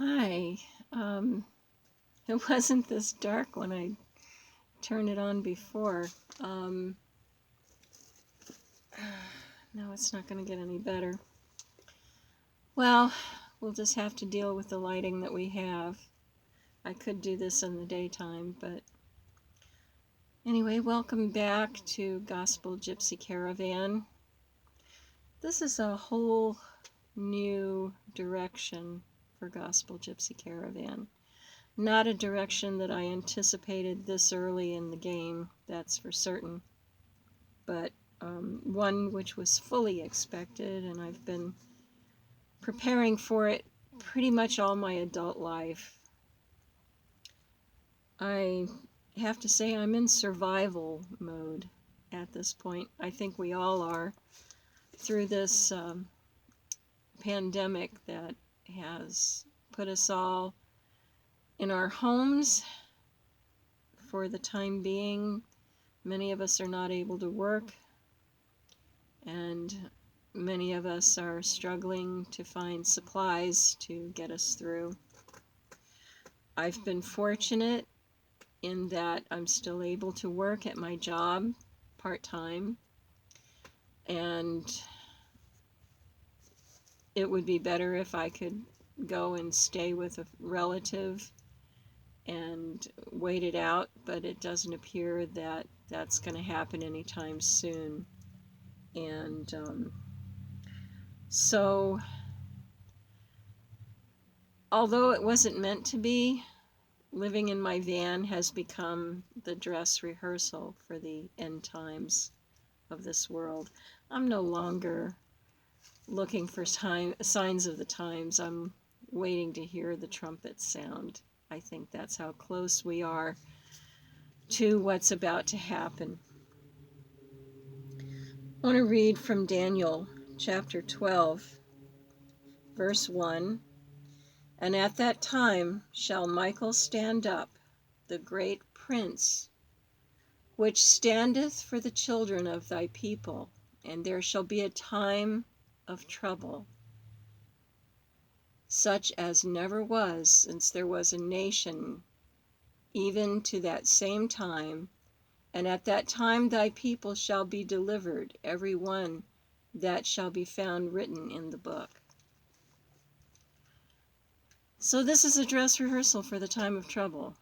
Hi. It wasn't this dark when I turned it on before. No, it's not going to get any better. Well, we'll just have to deal with the lighting that we have. I could do this in the daytime, but anyway, welcome back to Gospel Gypsy Caravan. This is a whole new direction for Gospel Gypsy Caravan. Not a direction that I anticipated this early in the game, that's for certain, but one which was fully expected, and I've been preparing for it pretty much all my adult life. I have to say I'm in survival mode at this point. I think we all are, through this pandemic that has put us all in our homes for the time being. Many of us are not able to work, and many of us are struggling to find supplies to get us through. I've been fortunate in that I'm still able to work at my job part-time, and it would be better if I could go and stay with a relative and wait it out, but it doesn't appear that that's going to happen anytime soon. And so, although it wasn't meant to be, living in my van has become the dress rehearsal for the end times of this world. I'm no longer looking for signs of the times. I'm waiting to hear the trumpet sound. I think that's how close we are to what's about to happen. I want to read from Daniel chapter 12, verse 1. And at that time shall Michael stand up, the great prince, which standeth for the children of thy people, and there shall be a time of trouble, such as never was since there was a nation, even to that same time. And at that time thy people shall be delivered, every one that shall be found written in the book. So this is a dress rehearsal for the time of trouble.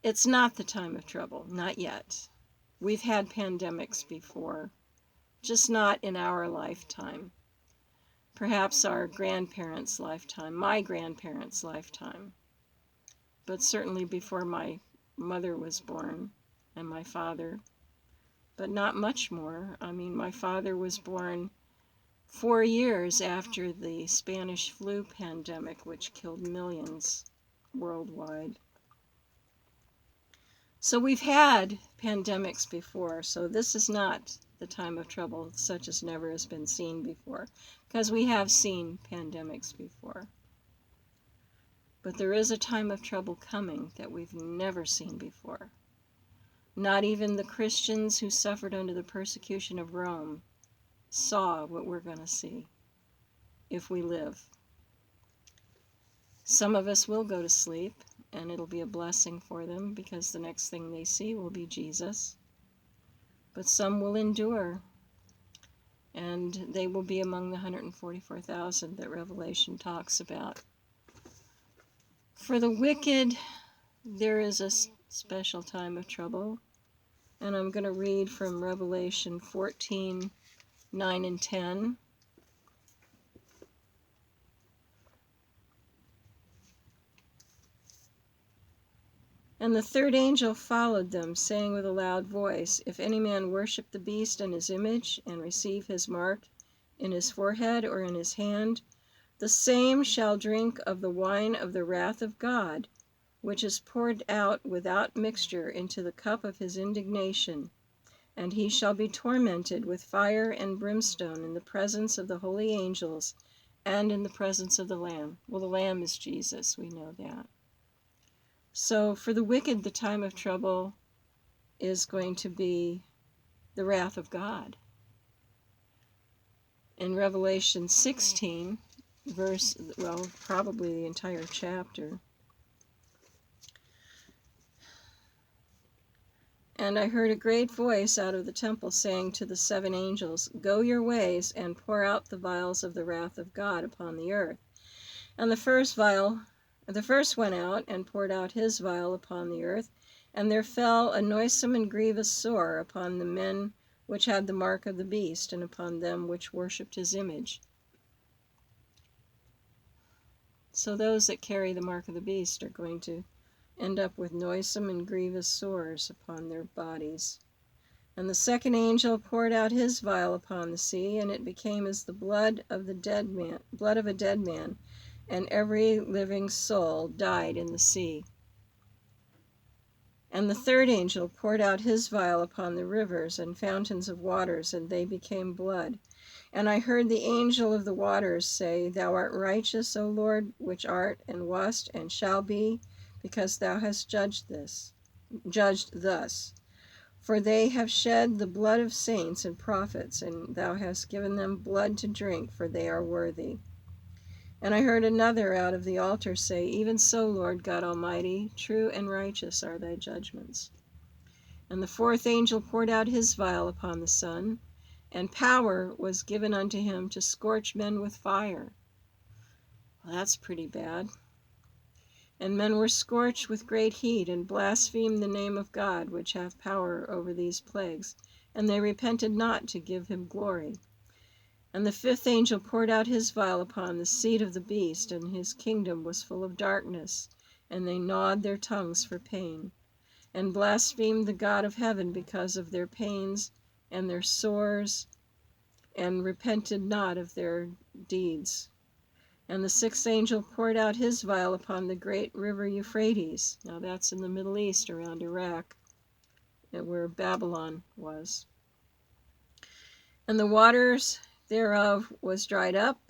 It's not the time of trouble, not yet. We've had pandemics before, just not in our lifetime. Perhaps our grandparents' lifetime, my grandparents' lifetime, but certainly before my mother was born and my father, but not much more. I mean, my father was born 4 years after the Spanish flu pandemic, which killed millions worldwide. So we've had pandemics before, so this is not the time of trouble such as never has been seen before, because we have seen pandemics before. But there is a time of trouble coming that we've never seen before. Not even the Christians who suffered under the persecution of Rome saw what we're going to see if we live. Some of us will go to sleep, and it'll be a blessing for them because the next thing they see will be Jesus. But some will endure, and they will be among the 144,000 that Revelation talks about. For the wicked, there is a special time of trouble, and I'm going to read from Revelation 14, 9 and 10. And the third angel followed them, saying with a loud voice, If any man worship the beast and his image, and receive his mark in his forehead or in his hand, the same shall drink of the wine of the wrath of God, which is poured out without mixture into the cup of his indignation. And he shall be tormented with fire and brimstone in the presence of the holy angels and in the presence of the Lamb. Well, the Lamb is Jesus, we know that. So for the wicked, the time of trouble is going to be the wrath of God. In Revelation 16, verse, well, probably the entire chapter. And I heard a great voice out of the temple saying to the 7 angels, "Go your ways and pour out the vials of the wrath of God upon the earth." And the first went out and poured out his vial upon the earth, and there fell a noisome and grievous sore upon the men which had the mark of the beast, and upon them which worshipped his image. So those that carry the mark of the beast are going to end up with noisome and grievous sores upon their bodies. And the second angel poured out his vial upon the sea, and it became as the blood of a dead man, and every living soul died in the sea. And the third angel poured out his vial upon the rivers and fountains of waters, and they became blood. And I heard the angel of the waters say, "Thou art righteous, O Lord, which art, and wast, and shall be, because thou hast judged thus. For they have shed the blood of saints and prophets, and thou hast given them blood to drink, for they are worthy." And I heard another out of the altar say, "Even so, Lord God Almighty, true and righteous are thy judgments." And the fourth angel poured out his vial upon the sun, and power was given unto him to scorch men with fire. Well, that's pretty bad. And men were scorched with great heat, and blasphemed the name of God, which hath power over these plagues, and they repented not to give him glory. And the fifth angel poured out his vial upon the seat of the beast, and his kingdom was full of darkness, and they gnawed their tongues for pain, and blasphemed the God of heaven because of their pains and their sores, and repented not of their deeds. And the sixth angel poured out his vial upon the great river Euphrates. Now that's in the Middle East, around Iraq, where Babylon was. And the waters thereof was dried up,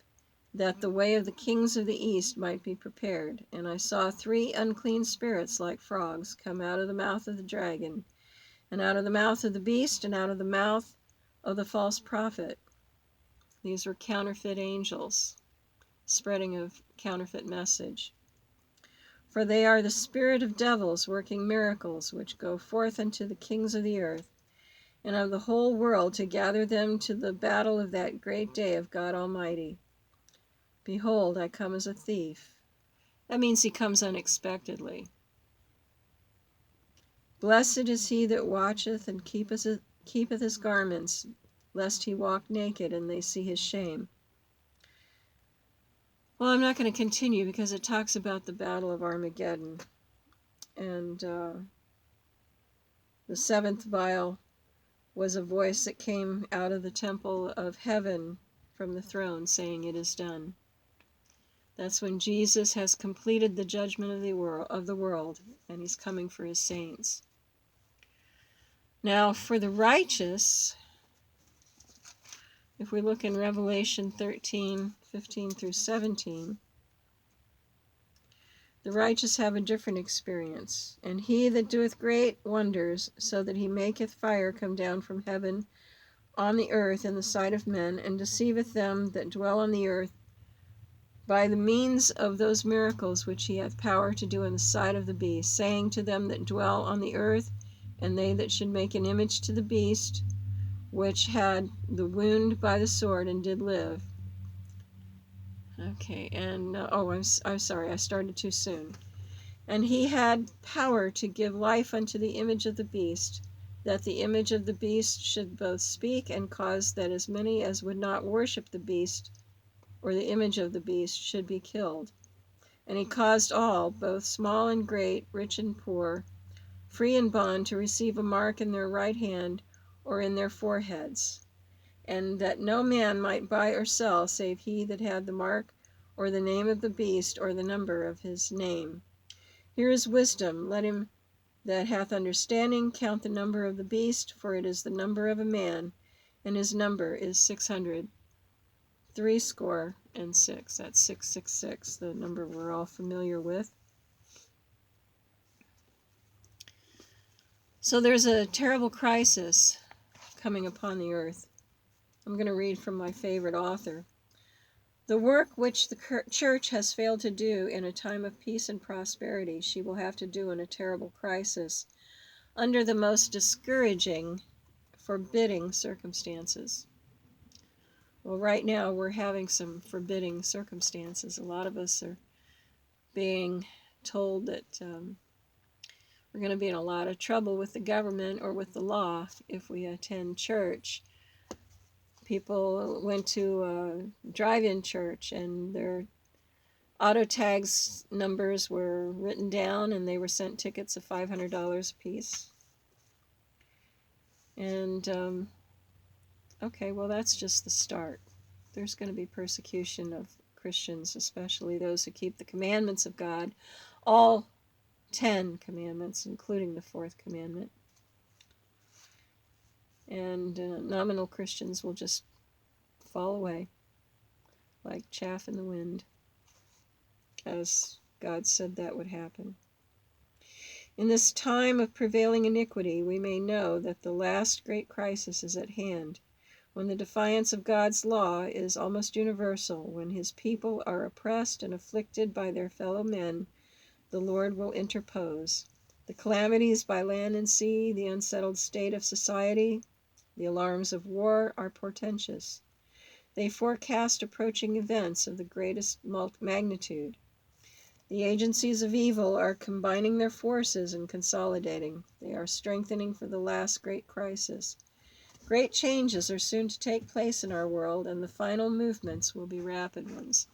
that the way of the kings of the east might be prepared. And I saw 3 unclean spirits like frogs come out of the mouth of the dragon, and out of the mouth of the beast, and out of the mouth of the false prophet. These were counterfeit angels, spreading a counterfeit message. For they are the spirit of devils working miracles, which go forth unto the kings of the earth and of the whole world, to gather them to the battle of that great day of God Almighty. Behold, I come as a thief. That means he comes unexpectedly. Blessed is he that watcheth and keepeth his garments, lest he walk naked and they see his shame. Well, I'm not going to continue because it talks about the battle of Armageddon. And the 7th vial was a voice that came out of the temple of heaven from the throne saying, "It is done." That's when Jesus has completed the judgment of the world, and he's coming for his saints. Now, for the righteous, if we look in Revelation 13:15 through 17, the righteous have a different experience. "And he that doeth great wonders, so that he maketh fire come down from heaven on the earth in the sight of men, and deceiveth them that dwell on the earth by the means of those miracles which he hath power to do in the sight of the beast, saying to them that dwell on the earth, and they that should make an image to the beast, which had the wound by the sword and did live." Okay, and I'm sorry, I started too soon. "And he had power to give life unto the image of the beast, that the image of the beast should both speak and cause that as many as would not worship the beast or the image of the beast should be killed. And he caused all, both small and great, rich and poor, free and bond, to receive a mark in their right hand or in their foreheads, and that no man might buy or sell save he that had the mark or the name of the beast or the number of his name. Here is wisdom. Let him that hath understanding count the number of the beast, for it is the number of a man, and his number is 666. That's 666, the number we're all familiar with. So there's a terrible crisis coming upon the earth. I'm going to read from my favorite author. The work which the church has failed to do in a time of peace and prosperity, she will have to do in a terrible crisis, under the most discouraging, forbidding circumstances. Well, right now we're having some forbidding circumstances. A lot of us are being told that we're going to be in a lot of trouble with the government or with the law if we attend church. People went to a drive-in church and their auto tags numbers were written down and they were sent tickets of $500 a piece. And okay, well, that's just the start. There's going to be persecution of Christians, especially those who keep the commandments of God, all 10 commandments, including the 4th commandment. And nominal Christians will just fall away like chaff in the wind, as God said that would happen. In this time of prevailing iniquity, we may know that the last great crisis is at hand, when the defiance of God's law is almost universal, when his people are oppressed and afflicted by their fellow men. The Lord will interpose. The calamities by land and sea, the unsettled state of society, the alarms of war are portentous. They forecast approaching events of the greatest magnitude. The agencies of evil are combining their forces and consolidating. They are strengthening for the last great crisis. Great changes are soon to take place in our world, and the final movements will be rapid ones.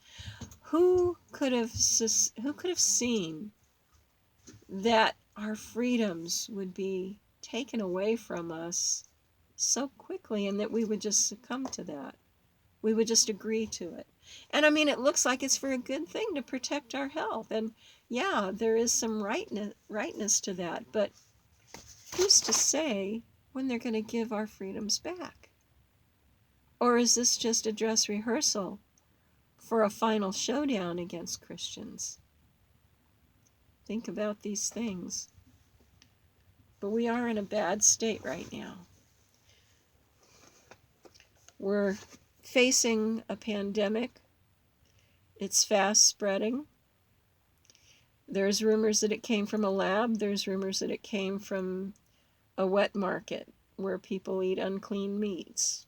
Who could have seen that our freedoms would be taken away from us so quickly and that we would just succumb to that? We would just agree to it. And I mean, it looks like it's for a good thing to protect our health. And yeah, there is some rightness to that. But who's to say when they're going to give our freedoms back? Or is this just a dress rehearsal for a final showdown against Christians? Think about these things. But we are in a bad state right now. We're facing a pandemic. It's fast spreading. There's rumors that it came from a lab. There's rumors that it came from a wet market where people eat unclean meats.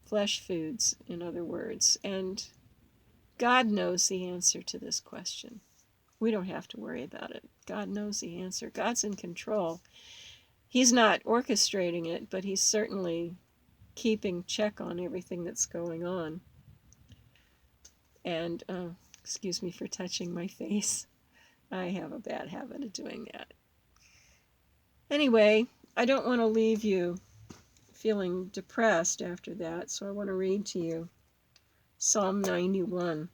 Flesh foods, in other words. And God knows the answer to this question. We don't have to worry about it. God knows the answer. God's in control. He's not orchestrating it, but he's certainly keeping check on everything that's going on. And, excuse me for touching my face. I have a bad habit of doing that. Anyway, I don't want to leave you feeling depressed after that, so I want to read to you Psalm 91.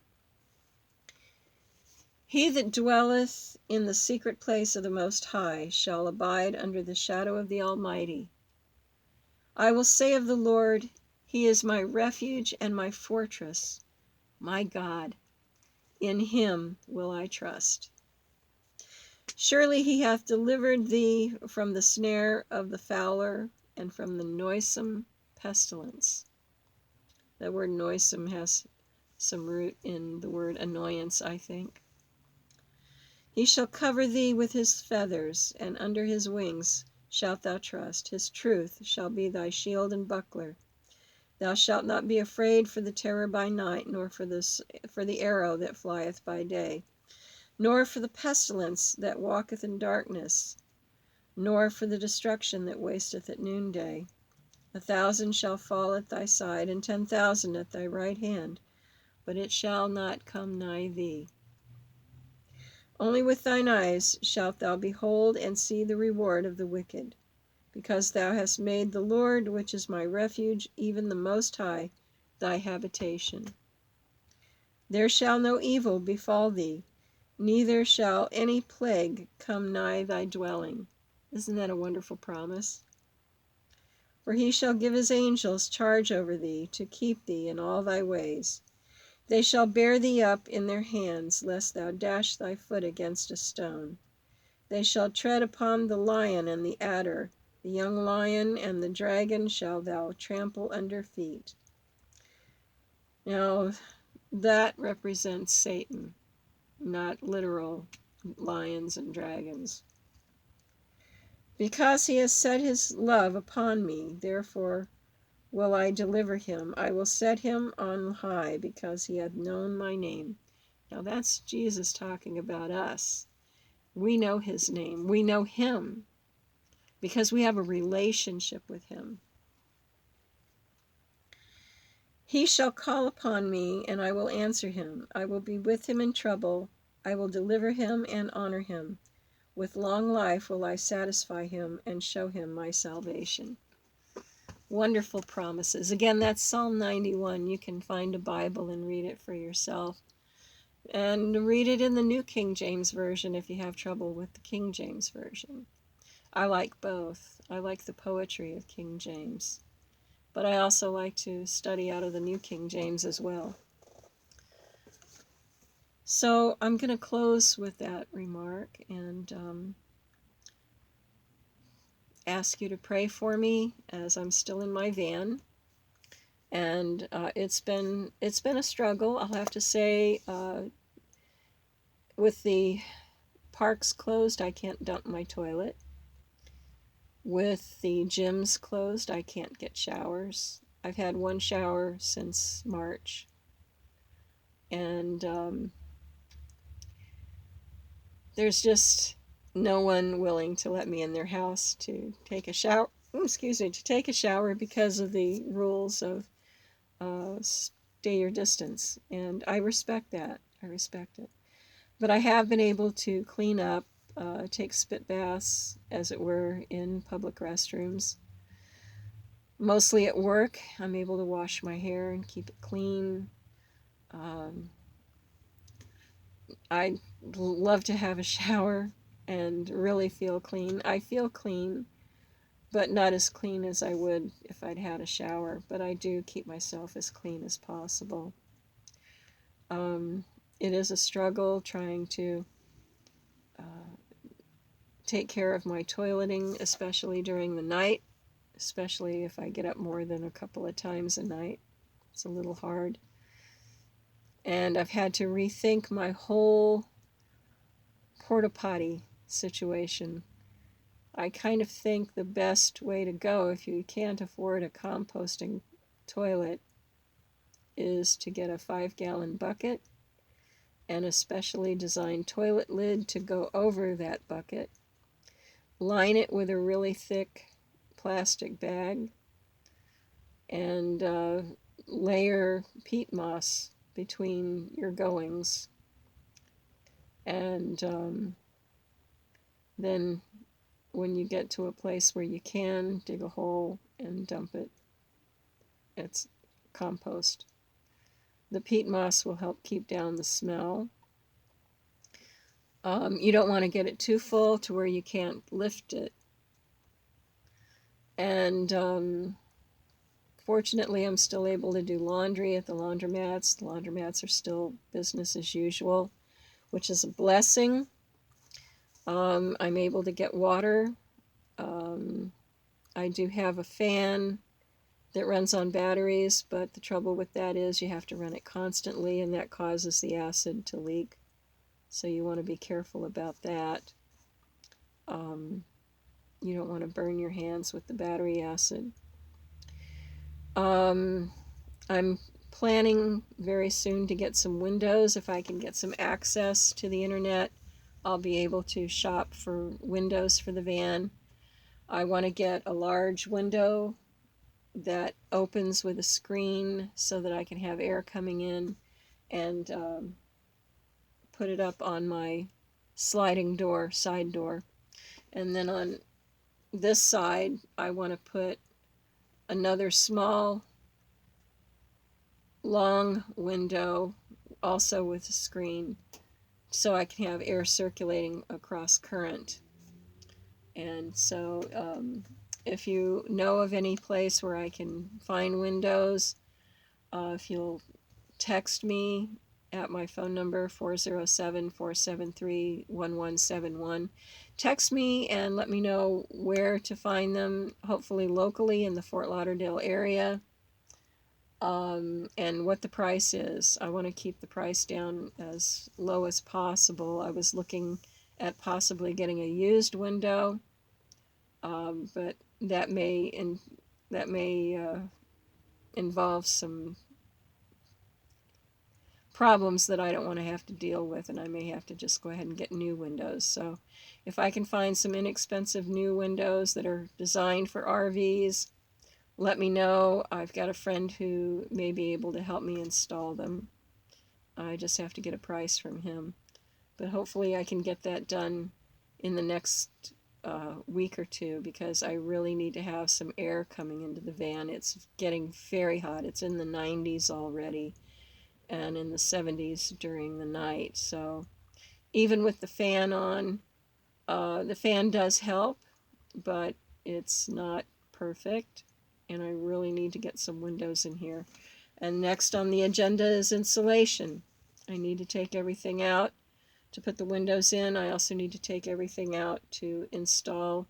He that dwelleth in the secret place of the Most High shall abide under the shadow of the Almighty. I will say of the Lord, he is my refuge and my fortress, my God. In him will I trust. Surely he hath delivered thee from the snare of the fowler and from the noisome pestilence. The word noisome has some root in the word annoyance, I think. He shall cover thee with his feathers, and under his wings shalt thou trust. His truth shall be thy shield and buckler. Thou shalt not be afraid for the terror by night, nor for the arrow that flieth by day, nor for the pestilence that walketh in darkness, nor for the destruction that wasteth at noonday. 1,000 shall fall at thy side, and 10,000 at thy right hand, but it shall not come nigh thee. Only with thine eyes shalt thou behold and see the reward of the wicked, because thou hast made the Lord, which is my refuge, even the Most High, thy habitation. There shall no evil befall thee, neither shall any plague come nigh thy dwelling. Isn't that a wonderful promise? For he shall give his angels charge over thee, to keep thee in all thy ways. They shall bear thee up in their hands, lest thou dash thy foot against a stone. They shall tread upon the lion and the adder, the young lion and the dragon shall thou trample under feet. Now, that represents Satan, not literal lions and dragons. Because he has set his love upon me, therefore will I deliver him. I will set him on high because he hath known my name. Now that's Jesus talking about us. We know his name. We know him because we have a relationship with him. He shall call upon me, and I will answer him. I will be with him in trouble. I will deliver him and honor him. With long life will I satisfy him and show him my salvation. Wonderful promises. Again, that's Psalm 91. You can find a Bible and read it for yourself. And read it in the New King James Version if you have trouble with the King James Version. I like both. I like the poetry of King James. But I also like to study out of the New King James as well. So I'm going to close with that remark and ask you to pray for me as I'm still in my van. And it's been a struggle, I'll have to say. With the parks closed, I can't dump my toilet. With the gyms closed, I can't get showers. I've had one shower since March. And there's just no one willing to let me in their house to take a shower. To take a shower because of the rules of stay your distance. And I respect that. I respect it. But I have been able to clean up, take spit baths, as it were, in public restrooms. Mostly at work, I'm able to wash my hair and keep it clean. I love to have a shower and really feel clean. I feel clean, but not as clean as I would if I'd had a shower. But I do keep myself as clean as possible. It is a struggle trying to take care of my toileting, especially during the night, especially if I get up more than a couple of times a night. It's a little hard. And I've had to rethink my whole porta potty situation. I kind of think the best way to go if you can't afford a composting toilet is to get a 5-gallon bucket and a specially designed toilet lid to go over that bucket. Line it with a really thick plastic bag and layer peat moss between your goings. And then when you get to a place where you can, dig a hole and dump it. It's compost. The peat moss will help keep down the smell. You don't want to get it too full to where you can't lift it. And fortunately, I'm still able to do laundry at the laundromats. The laundromats are still business as usual, which is a blessing. I'm able to get water. I do have a fan that runs on batteries, but the trouble with that is you have to run it constantly, and that causes the acid to leak. So you want to be careful about that. You don't want to burn your hands with the battery acid. I'm planning very soon to get some windows. If I can get some access to the internet, I'll be able to shop for windows for the van. I want to get a large window that opens with a screen so that I can have air coming in, and put it up on my sliding door, side door. And then on this side, I want to put another small, long window, also with a screen, so I can have air circulating across current. And so if you know of any place where I can find windows, if you'll text me at my phone number, 407-473-1171. Text me and let me know where to find them, hopefully locally in the Fort Lauderdale area. and what the price is. I want to keep the price down as low as possible. I was looking at possibly getting a used window, but that may involve some problems that I don't want to have to deal with, and I may have to just go ahead and get new windows. So if I can find some inexpensive new windows that are designed for RVs, let me know. I've got a friend who may be able to help me install them. I just have to get a price from him. But hopefully I can get that done in the next week or two, because I really need to have some air coming into the van. It's getting very hot. It's in the 90s already, and in the 70s during the night. So even with the fan on, the fan does help, but it's not perfect, and I really need to get some windows in here. And next on the agenda is insulation. I need to take everything out to put the windows in. I also need to take everything out to install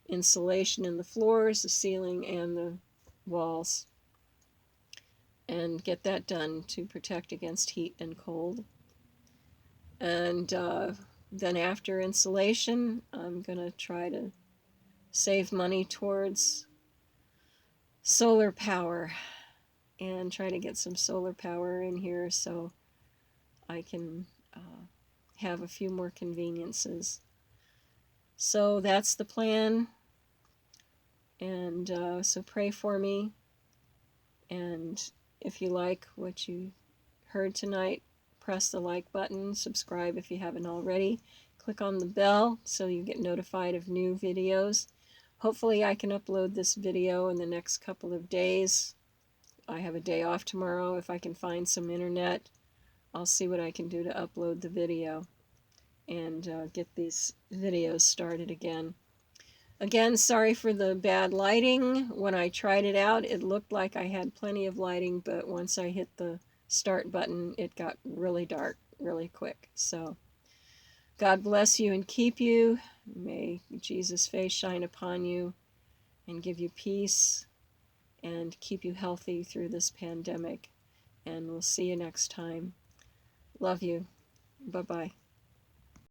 insulation in the floors, the ceiling, and the walls, and get that done to protect against heat and cold. And then after insulation, I'm going to try to save money towards solar power and try to get some solar power in here so I can have a few more conveniences. So that's the plan, and so pray for me. And if you like what you heard tonight, press the like button, subscribe if you haven't already, click on the bell so you get notified of new videos. Hopefully I can upload this video in the next couple of days. I have a day off tomorrow. If I can find some internet, I'll see what I can do to upload the video and get these videos started again. Again, sorry for the bad lighting. When I tried it out, it looked like I had plenty of lighting, but once I hit the start button, it got really dark really quick. So God bless you and keep you. May Jesus' face shine upon you and give you peace and keep you healthy through this pandemic. And we'll see you next time. Love you. Bye-bye.